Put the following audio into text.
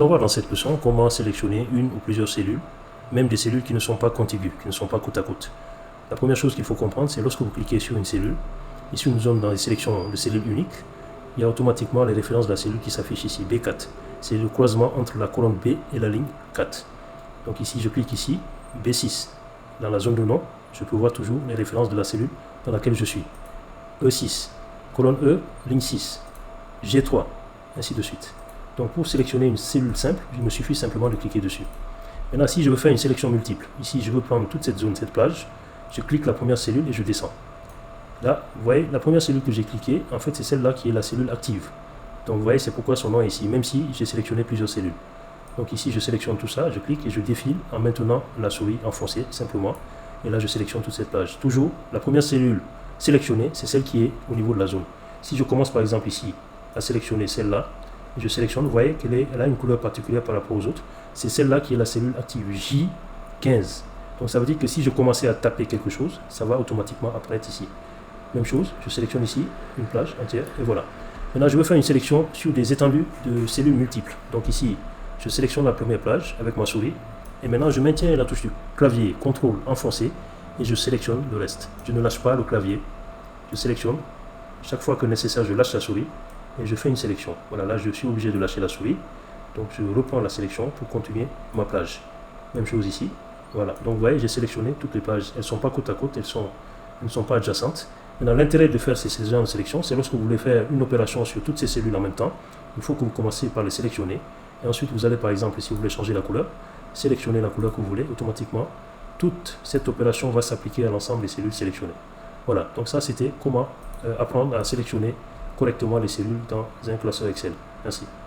On va voir dans cette leçon comment sélectionner une ou plusieurs cellules, même des cellules qui ne sont pas contiguës, qui ne sont pas côte à côte. La première chose qu'il faut comprendre, c'est lorsque vous cliquez sur une cellule, ici nous sommes dans les sélections de cellules uniques, il y a automatiquement les références de la cellule qui s'affichent ici, B4. C'est le croisement entre la colonne B et la ligne 4. Donc ici, je clique ici, B6. Dans la zone de nom, je peux voir toujours les références de la cellule dans laquelle je suis. E6, colonne E, ligne 6, G3, ainsi de suite. Donc pour sélectionner une cellule simple, il me suffit simplement de cliquer dessus. Maintenant, si je veux faire une sélection multiple, ici je veux prendre toute cette zone, cette plage, je clique la première cellule et je descends. Là, vous voyez, la première cellule que j'ai cliquée, en fait c'est celle-là qui est la cellule active. Donc vous voyez, c'est pourquoi son nom est ici, même si j'ai sélectionné plusieurs cellules. Donc ici je sélectionne tout ça, je clique et je défile en maintenant la souris enfoncée simplement. Et là je sélectionne toute cette plage. Toujours, la première cellule sélectionnée, c'est celle qui est au niveau de la zone. Si je commence par exemple ici à sélectionner celle-là, je sélectionne, vous voyez qu'elle a une couleur particulière par rapport aux autres. C'est celle-là qui est la cellule active, J15. Donc ça veut dire que si je commençais à taper quelque chose, ça va automatiquement apparaître ici. Même chose, je sélectionne ici une plage entière et voilà. Maintenant je veux faire une sélection sur des étendues de cellules multiples. Donc ici, je sélectionne la première plage avec ma souris. Et maintenant je maintiens la touche du clavier, CTRL enfoncé, et je sélectionne le reste. Je ne lâche pas le clavier. Je sélectionne. Chaque fois que nécessaire, je lâche la souris. Et je fais une sélection. Voilà, là je suis obligé de lâcher la souris. Donc je reprends la sélection pour continuer ma plage. Même chose ici. Voilà, donc vous voyez, j'ai sélectionné toutes les pages. Elles ne sont pas côte à côte, elles ne sont pas adjacentes. Maintenant, l'intérêt de faire ces genres de sélection, c'est lorsque vous voulez faire une opération sur toutes ces cellules en même temps, il faut que vous commenciez par les sélectionner. Et ensuite, vous allez par exemple, si vous voulez changer la couleur, sélectionner la couleur que vous voulez. Automatiquement, toute cette opération va s'appliquer à l'ensemble des cellules sélectionnées. Voilà, donc ça c'était comment apprendre à sélectionner correctement les cellules dans un classeur Excel. Merci.